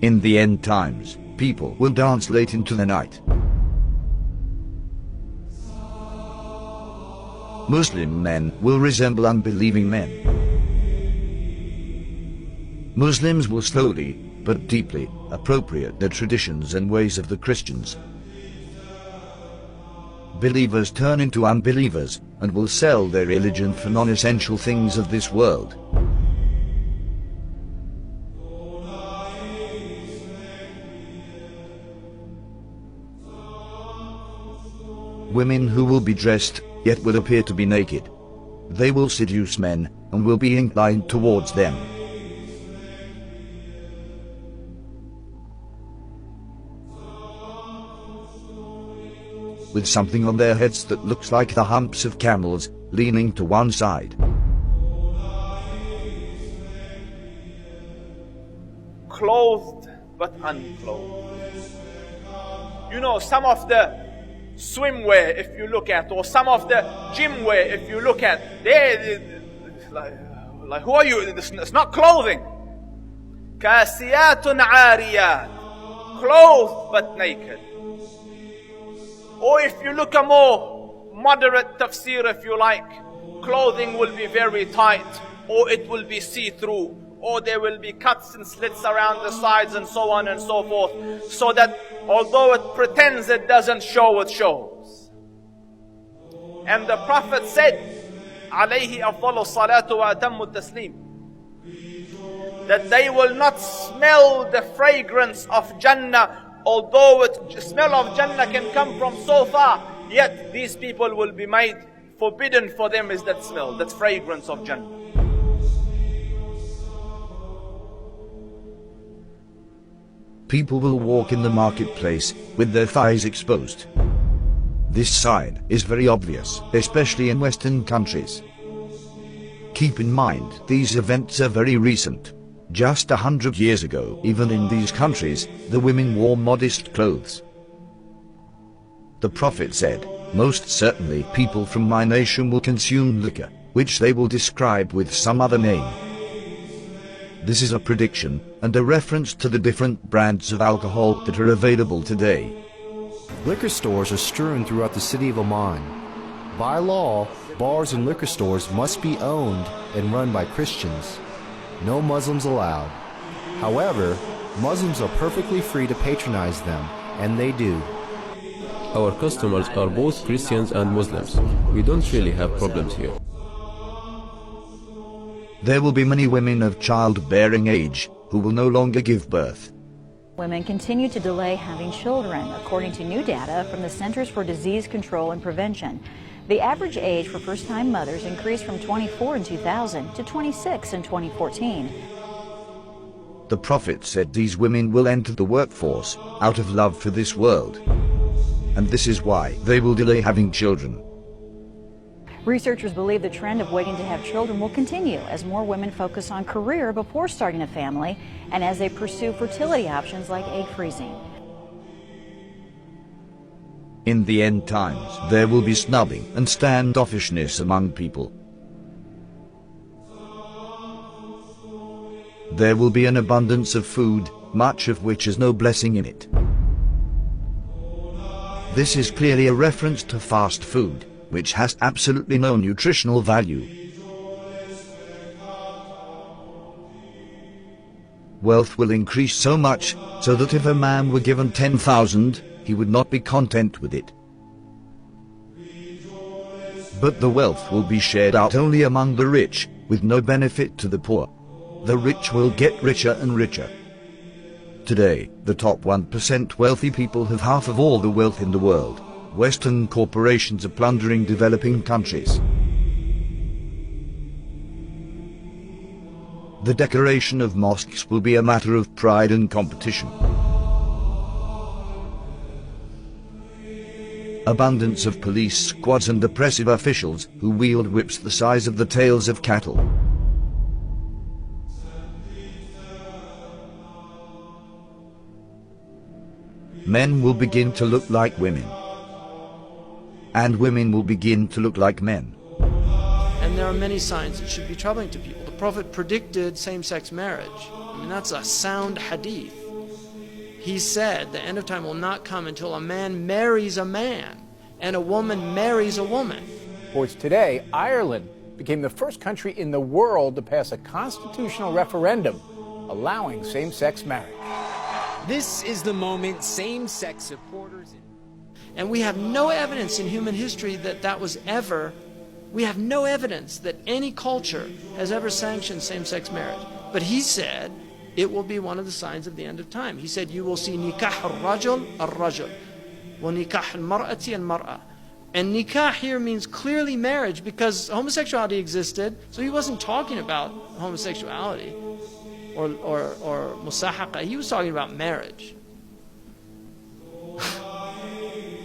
In the end times, people will dance late into the night. Muslim men will resemble unbelieving men. Muslims will slowly, but deeply, appropriate the traditions and ways of the Christians. Believers turn into unbelievers, and will sell their religion for non-essential things of this world. Women who will be dressed, yet will appear to be naked. They will seduce men, and will be inclined towards them. With something on their heads that looks like the humps of camels, leaning to one side. Clothed but unclothed. You know, some of the swimwear, if you look at, or some of the gym wear, if you look at, they like who are you? It's not clothing. Kasiyatun ariyat, clothed but naked. Or if you look a more moderate tafsir, if you like, clothing will be very tight, or it will be see-through, or there will be cuts and slits around the sides and so on and so forth, so that although it pretends it doesn't show, it shows. And the Prophet said, alayhi afdalu salatu wa atammu taslim, that they will not smell the fragrance of Jannah. Although the smell of Jannah can come from so far, yet these people will be made forbidden for them is that smell, that fragrance of Jannah. People will walk in the marketplace with their thighs exposed. This sign is very obvious, especially in Western countries. Keep in mind, these events are very recent. Just 100 years ago, even in these countries, the women wore modest clothes. The Prophet said, "Most certainly people from my nation will consume liquor, which they will describe with some other name." This is a prediction, and a reference to the different brands of alcohol that are available today. Liquor stores are strewn throughout the city of Amman. By law, bars and liquor stores must be owned and run by Christians. No Muslims allowed. However, Muslims are perfectly free to patronize them, and they do. Our customers are both Christians and Muslims. We don't really have problems here. There will be many women of childbearing age who will no longer give birth. Women continue to delay having children, according to new data from the Centers for Disease Control and Prevention. The average age for first-time mothers increased from 24 in 2000 to 26 in 2014. The Prophet said these women will enter the workforce out of love for this world. And this is why they will delay having children. Researchers believe the trend of waiting to have children will continue as more women focus on career before starting a family and as they pursue fertility options like egg freezing. In the end times, there will be snubbing and standoffishness among people. There will be an abundance of food, much of which has no blessing in it. This is clearly a reference to fast food, which has absolutely no nutritional value. Wealth will increase so much, so that if a man were given 10,000, he would not be content with it. But the wealth will be shared out only among the rich, with no benefit to the poor. The rich will get richer and richer. Today, the top 1% wealthy people have half of all the wealth in the world. Western corporations are plundering developing countries. The decoration of mosques will be a matter of pride and competition. Abundance of police squads and oppressive officials who wield whips the size of the tails of cattle. Men will begin to look like women, and women will begin to look like men. And there are many signs that should be troubling to people. The Prophet predicted same-sex marriage. I mean, that's a sound hadith. He said the end of time will not come until a man marries a man and a woman marries a woman. Sports today, Ireland became the first country in the world to pass a constitutional referendum allowing same-sex marriage. This is the moment same-sex supporters... And we have no evidence in human history that was ever, we have no evidence that any culture has ever sanctioned same-sex marriage. But he said it will be one of the signs of the end of time. He said you will see nikah al-rajul al-rajul, wa nikah al-mar'ati al-mar'a. And nikah here means clearly marriage, because homosexuality existed, so he wasn't talking about homosexuality or musahaqa. He was talking about marriage.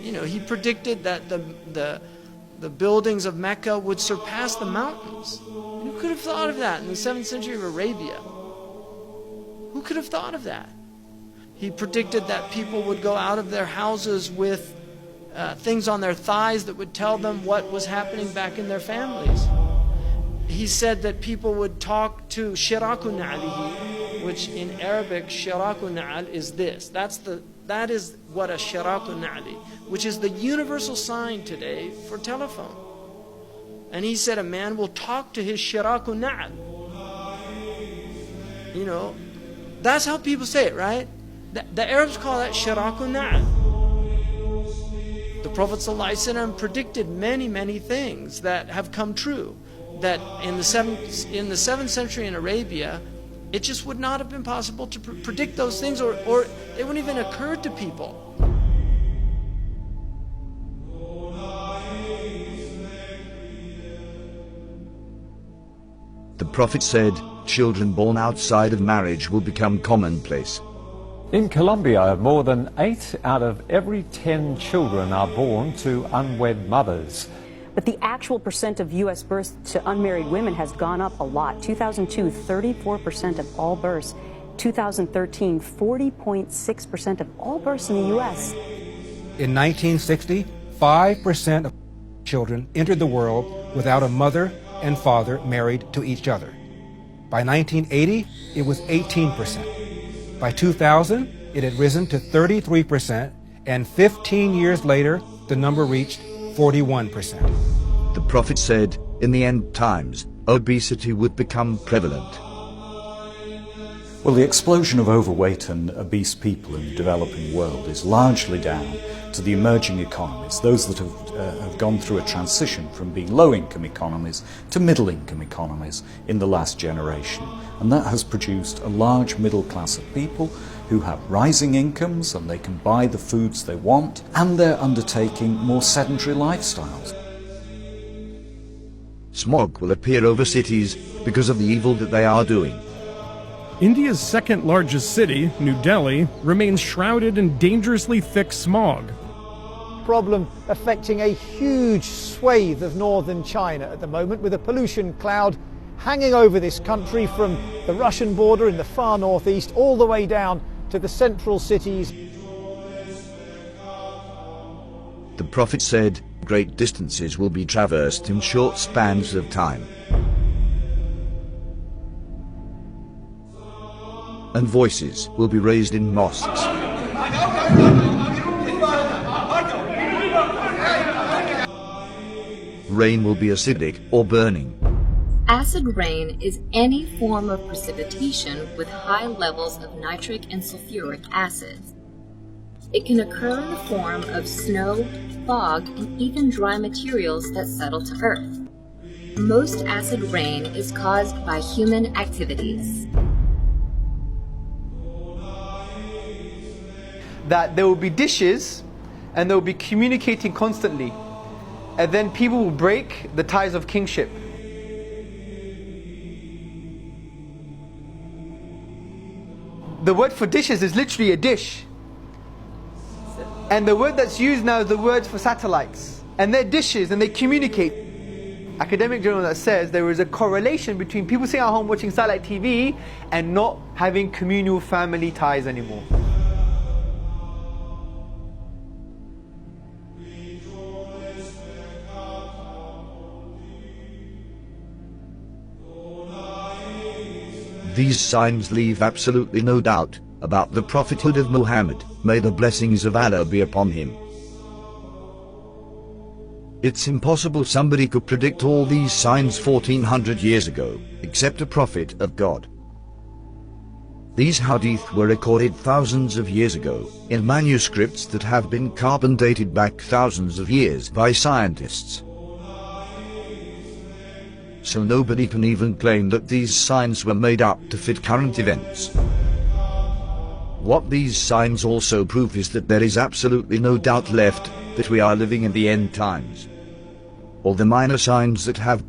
You know, he predicted that the buildings of Mecca would surpass the mountains. Who could have thought of that in the 7th century of Arabia? Who could have thought of that? He predicted that people would go out of their houses with things on their thighs that would tell them what was happening back in their families. He said that people would talk to shiraku na'alihi, which in Arabic, shiraku na'al is this. That is what a shiraku na'ali, which is the universal sign today for telephone. And he said a man will talk to his shiraku na'al. You know, that's how people say it, right? The Arabs call that shiraku na'al. The Prophet ﷺ predicted many, many things that have come true. That in the 7th century in Arabia, it just would not have been possible to predict those things, or they wouldn't even occur to people. The Prophet said, children born outside of marriage will become commonplace. In Colombia, more than 8 out of every 10 children are born to unwed mothers. But the actual percent of U.S. births to unmarried women has gone up a lot. 2002, 34% of all births. 2013, 40.6% of all births in the U.S. In 1960, 5% of children entered the world without a mother and father married to each other. By 1980, it was 18%. By 2000, it had risen to 33%, and 15 years later, the number reached 41%. The Prophet said, in the end times, obesity would become prevalent. Well, the explosion of overweight and obese people in the developing world is largely down to the emerging economies, those that have gone through a transition from being low-income economies to middle-income economies in the last generation. And that has produced a large middle class of people who have rising incomes and they can buy the foods they want, and they're undertaking more sedentary lifestyles. Smog will appear over cities because of the evil that they are doing. India's second largest city, New Delhi, remains shrouded in dangerously thick smog. Problem affecting a huge swathe of northern China at the moment, with a pollution cloud hanging over this country from the Russian border in the far northeast all the way down to the central cities. The Prophet said, great distances will be traversed in short spans of time. And voices will be raised in mosques. Rain will be acidic or burning. Acid rain is any form of precipitation with high levels of nitric and sulfuric acids. It can occur in the form of snow, fog, and even dry materials that settle to earth. Most acid rain is caused by human activities. That there will be dishes and they will be communicating constantly, and then people will break the ties of kingship. The word for dishes is literally a dish, and the word that's used now is the word for satellites, and they're dishes and they communicate. Academic journal that says there is a correlation between people sitting at home watching satellite TV and not having communal family ties anymore. These signs leave absolutely no doubt about the prophethood of Muhammad, may the blessings of Allah be upon him. It's impossible somebody could predict all these signs 1400 years ago, except a prophet of God. These hadith were recorded thousands of years ago, in manuscripts that have been carbon dated back thousands of years by scientists. So nobody can even claim that these signs were made up to fit current events. What these signs also prove is that there is absolutely no doubt left that we are living in the end times. All the minor signs that have